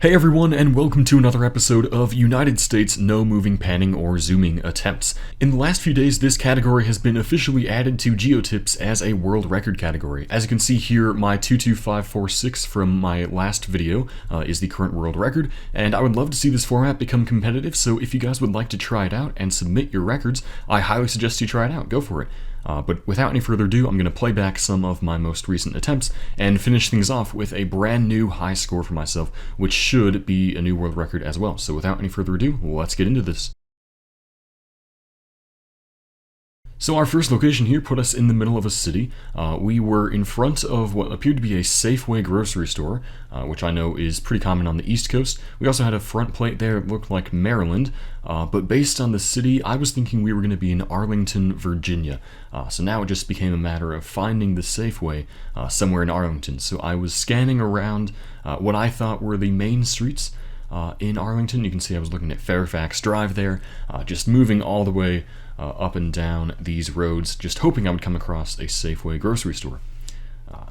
Hey everyone, and welcome to another episode of United States No Moving Panning or Zooming Attempts. In the last few days, this category has been officially added to GeoTips as a world record category. As you can see here, my 22546 from my last video is the current world record, and I would love to see this format become competitive, so if you guys would like to try it out and submit your records, I highly suggest you try it out. Go for it. But without any further ado, I'm going to play back some of my most recent attempts and finish things off with a brand new high score for myself, which should be a new world record as well. So without any further ado, let's get into this. So our first location here put us in the middle of a city. We were in front of what appeared to be a Safeway grocery store, which I know is pretty common on the East Coast. We also had a front plate there that looked like Maryland, but based on the city, I was thinking we were going to be in Arlington, Virginia. So now it just became a matter of finding the Safeway somewhere in Arlington. So I was scanning around what I thought were the main streets in Arlington. You can see I was looking at Fairfax Drive there, just moving all the way up and down these roads, just hoping I would come across a Safeway grocery store.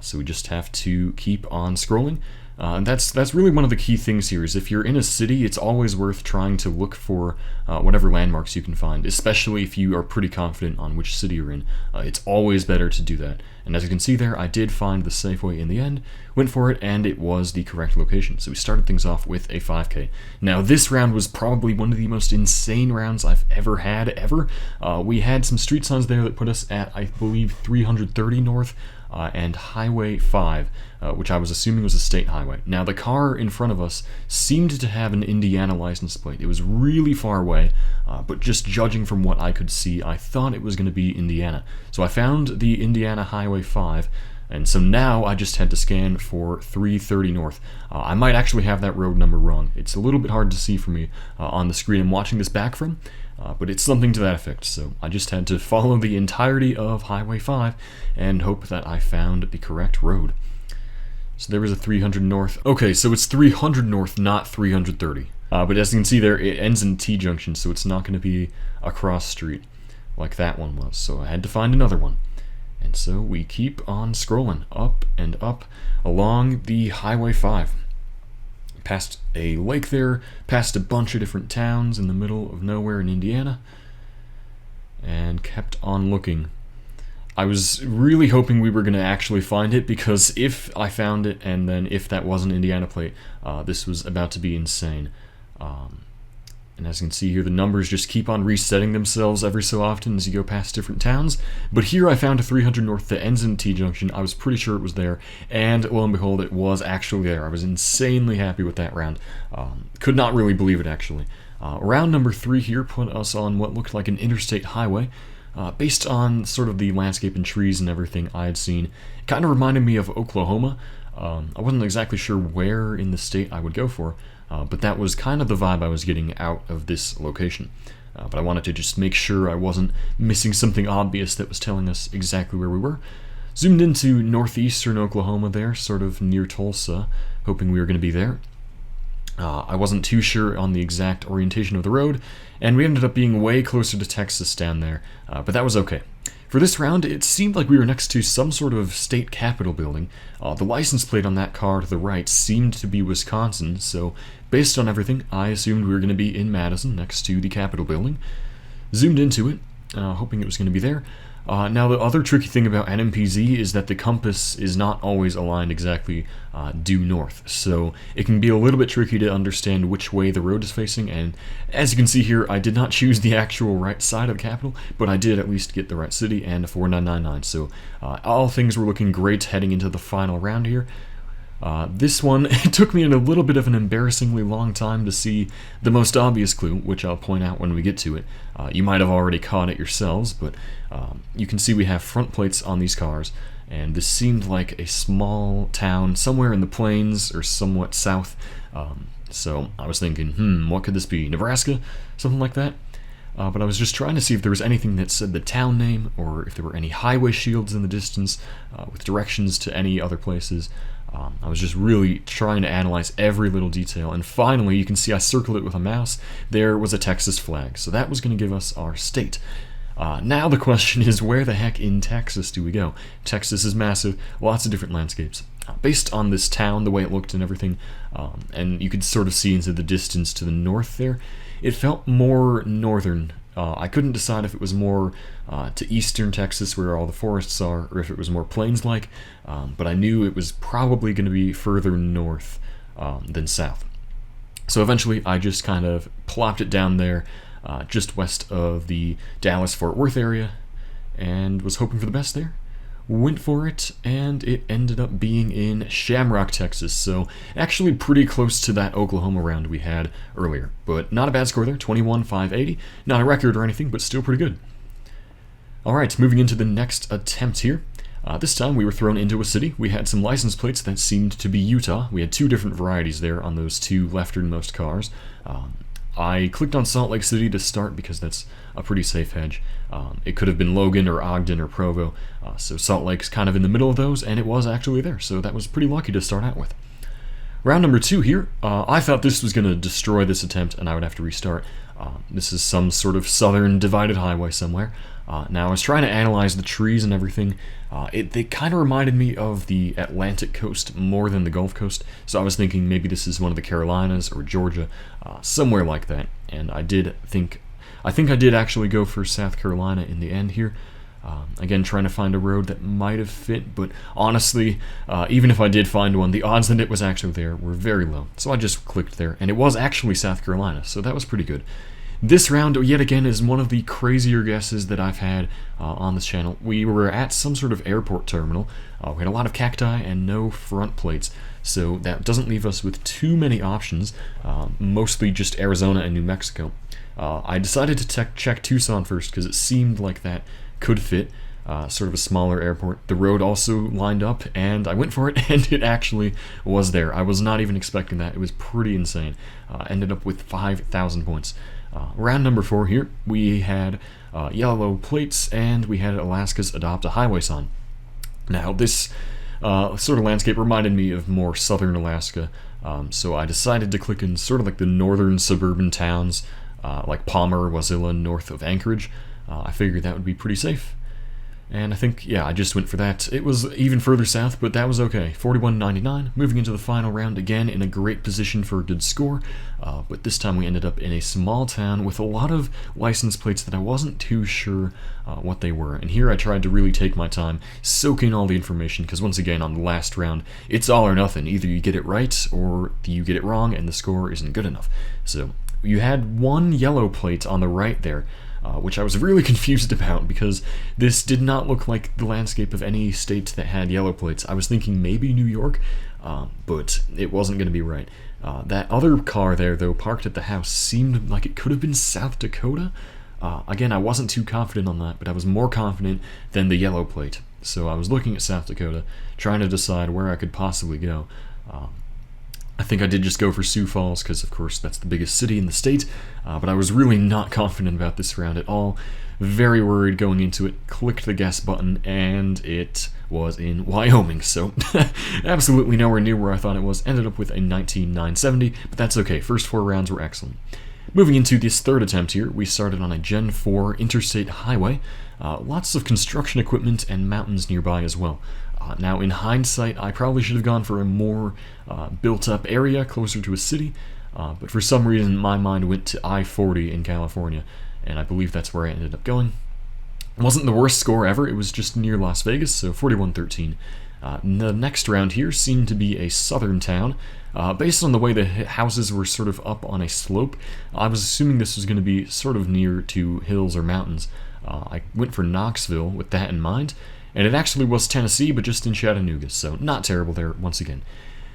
So we just have to keep on scrolling. And that's really one of the key things here, is if you're in a city, it's always worth trying to look for whatever landmarks you can find, especially if you are pretty confident on which city you're in. It's always better to do that. And as you can see there, I did find the Safeway in the end, went for it, and it was the correct location. So we started things off with a 5K. Now this round was probably one of the most insane rounds I've ever had, ever. We had some street signs there that put us at, I believe, 330 north, and Highway 5, which I was assuming was a state highway. Now, the car in front of us seemed to have an Indiana license plate. It was really far away, but just judging from what I could see, I thought it was going to be Indiana. So I found the Indiana Highway 5, and so now I just had to scan for 330 north. I might actually have that road number wrong. It's a little bit hard to see for me on the screen I'm watching this back from, but it's something to that effect. So I just had to follow the entirety of Highway 5 and hope that I found the correct road. So there was a 300 north. Okay, so it's 300 north, not 330. But as you can see there, it ends in T-junction, so it's not going to be a cross street like that one was. So I had to find another one. And so we keep on scrolling up and up along the Highway 5. Past a lake there, past a bunch of different towns in the middle of nowhere in Indiana, and kept on looking. I was really hoping we were going to actually find it, because if I found it, and then if that was an Indiana plate, this was about to be insane. And as you can see here, the numbers just keep on resetting themselves every so often as you go past different towns. But here I found a 300 north that ends in T-junction. I was pretty sure it was there, and lo and behold, it was actually there. I was insanely happy with that round. Could not really believe it, actually. Round number 3 here put us on what looked like an interstate highway. Based on sort of the landscape and trees and everything I had seen, it kind of reminded me of Oklahoma. I wasn't exactly sure where in the state I would go for, but that was kind of the vibe I was getting out of this location. But I wanted to just make sure I wasn't missing something obvious that was telling us exactly where we were. Zoomed into northeastern Oklahoma there, sort of near Tulsa, hoping we were going to be there. I wasn't too sure on the exact orientation of the road, and we ended up being way closer to Texas down there, but that was okay. For this round, it seemed like we were next to some sort of state capitol building. The license plate on that car to the right seemed to be Wisconsin, so based on everything, I assumed we were going to be in Madison next to the capitol building. Zoomed into it, hoping it was going to be there. Now, the other tricky thing about NMPZ is that the compass is not always aligned exactly due north, so it can be a little bit tricky to understand which way the road is facing, and as you can see here, I did not choose the actual right side of the Capitol, but I did at least get the right city and a 4999, so all things were looking great heading into the final round here. This one, it took me a little bit of an embarrassingly long time to see the most obvious clue, which I'll point out when we get to it. You might have already caught it yourselves, but you can see we have front plates on these cars, and this seemed like a small town somewhere in the plains or somewhat south. So I was thinking, what could this be? Nebraska? Something like that? But I was just trying to see if there was anything that said the town name, or if there were any highway shields in the distance with directions to any other places. I was just really trying to analyze every little detail, and finally, you can see I circled it with a mouse. There was a Texas flag, so that was going to give us our state. Now the question is, where the heck in Texas do we go? Texas is massive, lots of different landscapes. Based on this town, the way it looked and everything, and you could sort of see into the distance to the north there, it felt more northern. I couldn't decide if it was more to eastern Texas where all the forests are, or if it was more plains-like, but I knew it was probably going to be further north than south. So eventually I just kind of plopped it down there, just west of the Dallas-Fort Worth area, and was hoping for the best there. Went for it, and it ended up being in Shamrock, Texas, so actually pretty close to that Oklahoma round we had earlier. But not a bad score there, 21,580. Not a record or anything, but still pretty good. Alright, moving into the next attempt here. This time we were thrown into a city. We had some license plates that seemed to be Utah. We had two different varieties there on those two lefternmost cars. I clicked on Salt Lake City to start because that's a pretty safe hedge. It could have been Logan or Ogden or Provo, so Salt Lake's kind of in the middle of those, and it was actually there, so that was pretty lucky to start out with. Round number 2 here, I thought this was going to destroy this attempt and I would have to restart. This is some sort of southern divided highway somewhere. Now I was trying to analyze the trees and everything. They kind of reminded me of the Atlantic coast more than the Gulf Coast, so I was thinking maybe this is one of the Carolinas or Georgia, somewhere like that. And I think I did actually go for South Carolina in the end here. Again, trying to find a road that might have fit, but honestly, even if I did find one, the odds that it was actually there were very low. So I just clicked there, and it was actually South Carolina, so that was pretty good. This round, yet again, is one of the crazier guesses that I've had on this channel. We were at some sort of airport terminal. We had a lot of cacti and no front plates, so that doesn't leave us with too many options, mostly just Arizona and New Mexico. I decided to check Tucson first because it seemed like that could fit, sort of a smaller airport. The road also lined up, and I went for it, and it actually was there. I was not even expecting that. It was pretty insane. Ended up with 5,000 points. Round number 4 here, we had yellow plates, and we had Alaska's Adopt a Highway sign. Now, this sort of landscape reminded me of more southern Alaska, so I decided to click in sort of like the northern suburban towns, like Palmer, Wasilla, north of Anchorage. I figured that would be pretty safe. And I think, yeah, I just went for that. It was even further south, but that was okay. 41.99, moving into the final round again in a great position for a good score. But this time we ended up in a small town with a lot of license plates that I wasn't too sure what they were. And here I tried to really take my time, soak in all the information, because once again, on the last round, it's all or nothing. Either you get it right or you get it wrong and the score isn't good enough. So you had one yellow plate on the right there, which I was really confused about because this did not look like the landscape of any state that had yellow plates. I was thinking maybe New York, but it wasn't going to be right. That other car there, though, parked at the house, seemed like it could have been South Dakota. Again, I wasn't too confident on that, but I was more confident than the yellow plate. So I was looking at South Dakota, trying to decide where I could possibly go. I think I did just go for Sioux Falls because, of course, that's the biggest city in the state, but I was really not confident about this round at all. Very worried going into it, clicked the guess button, and it was in Wyoming, so absolutely nowhere near where I thought it was. Ended up with a 19,970, but that's okay. First 4 rounds were excellent. Moving into this third attempt here, we started on a Gen 4 interstate highway. Lots of construction equipment and mountains nearby as well. Now, in hindsight, I probably should have gone for a more built-up area closer to a city, but for some reason my mind went to I-40 in California, and I believe that's where I ended up going. It wasn't the worst score ever, it was just near Las Vegas, so 41-13. The next round here seemed to be a southern town. Based on the way the houses were sort of up on a slope, I was assuming this was going to be sort of near to hills or mountains. I went for Knoxville with that in mind, and it actually was Tennessee, but just in Chattanooga, so not terrible there once again.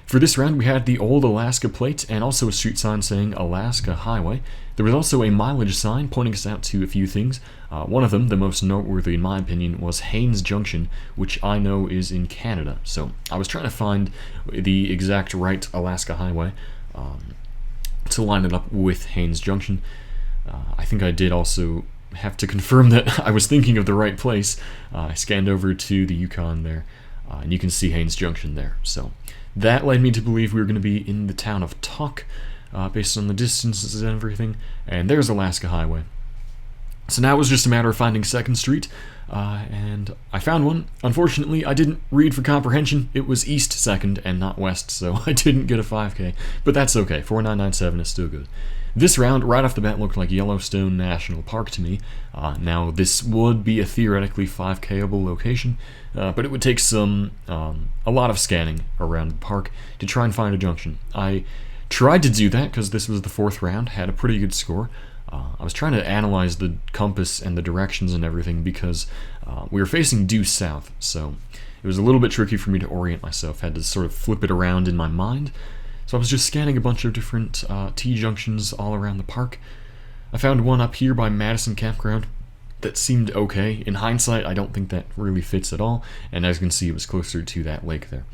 For this round, we had the old Alaska plate and also a street sign saying Alaska Highway. There was also a mileage sign pointing us out to a few things. One of them, the most noteworthy in my opinion, was Haines Junction, which I know is in Canada. So I was trying to find the exact right Alaska Highway to line it up with Haines Junction. I think I did also have to confirm that I was thinking of the right place. I scanned over to the Yukon there, and you can see Haines Junction there. So that led me to believe we were going to be in the town of Tuk, based on the distances and everything. And there's Alaska Highway. So now it was just a matter of finding 2nd Street, and I found one. Unfortunately, I didn't read for comprehension. It was East 2nd and not West, so I didn't get a 5K, but that's okay. 4997 is still good. This round, right off the bat, looked like Yellowstone National Park to me. Now, this would be a theoretically 5K-able location, but it would take a lot of scanning around the park to try and find a junction. I tried to do that because this was the 4th round, had a pretty good score. I was trying to analyze the compass and the directions and everything because we were facing due south, so it was a little bit tricky for me to orient myself. Had to sort of flip it around in my mind. So I was just scanning a bunch of different T-junctions all around the park. I found one up here by Madison Campground that seemed okay. In hindsight, I don't think that really fits at all, and as you can see, it was closer to that lake there.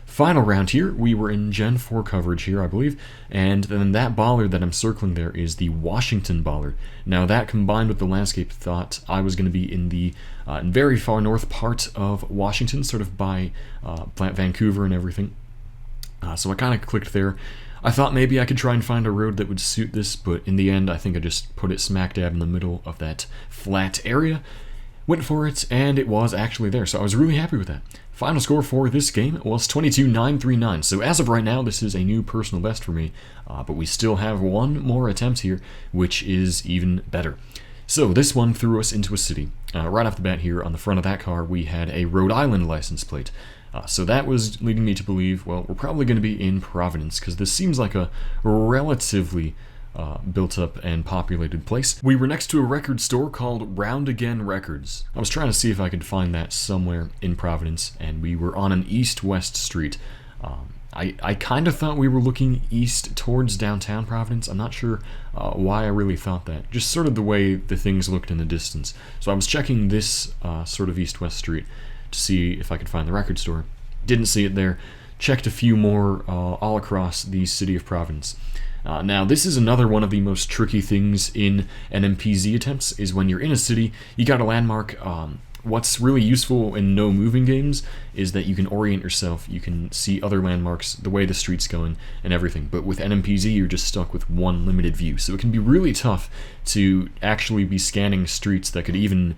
Final round here, we were in Gen 4 coverage here, I believe, and then that bollard that I'm circling there is the Washington bollard. Now that combined with the landscape thought I was going to be in the very far north part of Washington, sort of by Vancouver and everything. So I kind of clicked there. I thought maybe I could try and find a road that would suit this, but in the end I think I just put it smack dab in the middle of that flat area. Went for it, and it was actually there, so I was really happy with that. Final score for this game was 22,939, so as of right now, this is a new personal best for me, but we still have one more attempt here, which is even better. So this one threw us into a city. Right off the bat here, on the front of that car, we had a Rhode Island license plate. So that was leading me to believe, well, we're probably going to be in Providence, because this seems like a relatively built up and populated place. We were next to a record store called Round Again Records. I was trying to see if I could find that somewhere in Providence, and we were on an east-west street. I kind of thought we were looking east towards downtown Providence. I'm not sure why I really thought that. Just sort of the way the things looked in the distance. So I was checking this sort of east-west street to see if I could find the record store. Didn't see it there. Checked a few more all across the city of Providence. Now, this is another one of the most tricky things in NMPZ attempts, is when you're in a city, you got a landmark. What's really useful in no moving games is that you can orient yourself, you can see other landmarks, the way the street's going, and everything. But with NMPZ, you're just stuck with one limited view, so it can be really tough to actually be scanning streets that could even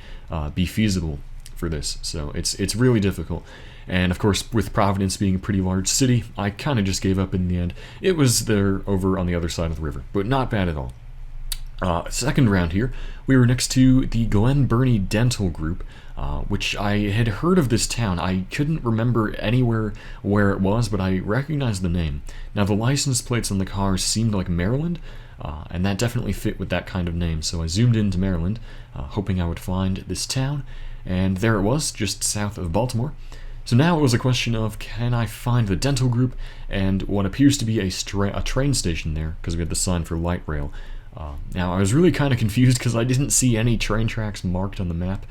be feasible for this. So it's really difficult. And of course, with Providence being a pretty large city, I kind of just gave up in the end. It was there over on the other side of the river, but not bad at all. Second round here, we were next to the Glen Burnie Dental Group, which I had heard of this town. I couldn't remember anywhere where it was, but I recognized the name. Now, the license plates on the cars seemed like Maryland, and that definitely fit with that kind of name, so I zoomed into Maryland, hoping I would find this town, and there it was, just south of Baltimore. So now it was a question of, can I find the dental group and what appears to be a train station there, because we had the sign for light rail. Now, I was really kind of confused because I didn't see any train tracks marked on the map,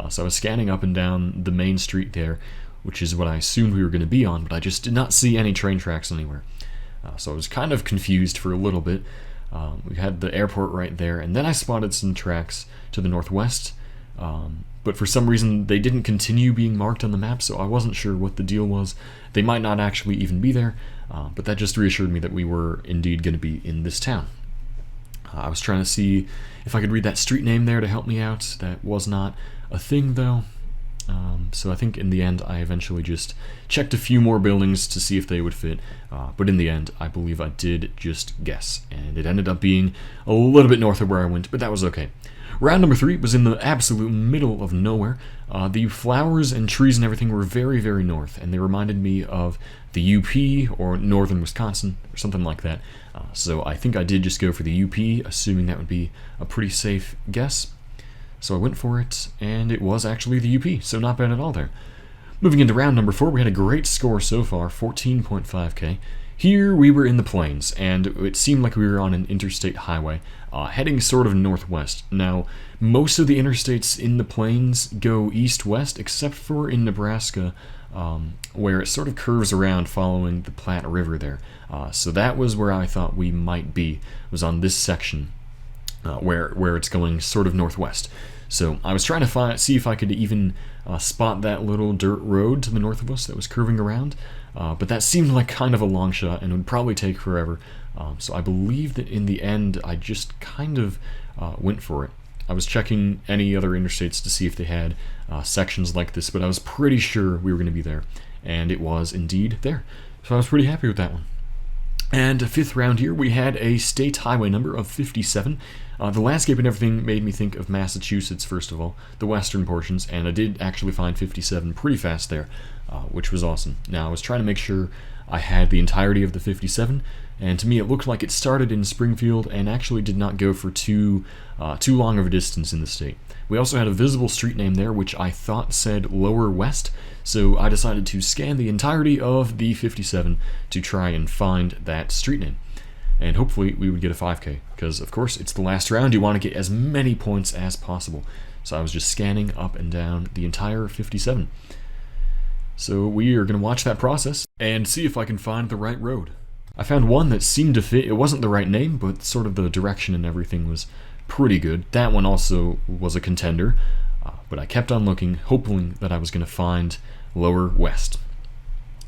so I was scanning up and down the main street there, which is what I assumed we were going to be on, but I just did not see any train tracks anywhere. So I was kind of confused for a little bit. We had the airport right there, and then I spotted some tracks to the northwest, but for some reason they didn't continue being marked on the map, so I wasn't sure what the deal was. They might not actually even be there, but that just reassured me that we were indeed going to be in this town. I was trying to see if I could read that street name there to help me out. That was not a thing, though. So I think in the end I eventually just checked a few more buildings to see if they would fit, but in the end I believe I did just guess, and it ended up being a little bit north of where I went, but that was okay. Round number 3 was in the absolute middle of nowhere. The flowers and trees and everything were very, very north, and they reminded me of the UP or northern Wisconsin or something like that. So I think I did just go for the UP, assuming that would be a pretty safe guess. So I went for it, and it was actually the UP, so not bad at all there. Moving into round number 4, we had a great score so far, 14.5k. Here we were in the plains, and it seemed like we were on an interstate highway, heading sort of northwest. Now, most of the interstates in the plains go east-west, except for in Nebraska, where it sort of curves around following the Platte River there. So that was where I thought we might be, was on this section, where it's going sort of northwest. So I was trying to see if I could even spot that little dirt road to the north of us that was curving around, but that seemed like kind of a long shot and would probably take forever. So I believe that in the end I just kind of went for it. I was checking any other interstates to see if they had sections like this, but I was pretty sure we were going to be there, and it was indeed there. So I was pretty happy with that one. And a fifth round here, we had a state highway number of 57. The landscape and everything made me think of Massachusetts, first of all, the western portions, and I did actually find 57 pretty fast there, which was awesome. Now, I was trying to make sure I had the entirety of the 57, and to me it looked like it started in Springfield and actually did not go for too long of a distance in the state. We also had a visible street name there, which I thought said Lower West, so I decided to scan the entirety of the 57 to try and find that street name. And hopefully we would get a 5K, because of course it's the last round, you want to get as many points as possible. So I was just scanning up and down the entire 57. So we are going to watch that process and see if I can find the right road. I found one that seemed to fit. It wasn't the right name, but sort of the direction and everything was pretty good. That one also was a contender, but I kept on looking, hoping that I was going to find Lower West.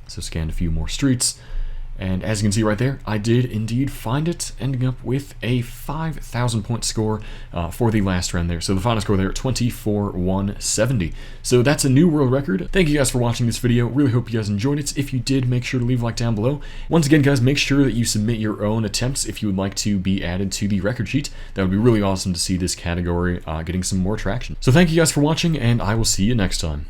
So scanned a few more streets, and as you can see right there, I did indeed find it, ending up with a 5,000 point score for the last round there. So the final score there, 24,170. So that's a new world record. Thank you guys for watching this video. Really hope you guys enjoyed it. If you did, make sure to leave a like down below. Once again, guys, make sure that you submit your own attempts if you would like to be added to the record sheet. That would be really awesome to see this category getting some more traction. So thank you guys for watching, and I will see you next time.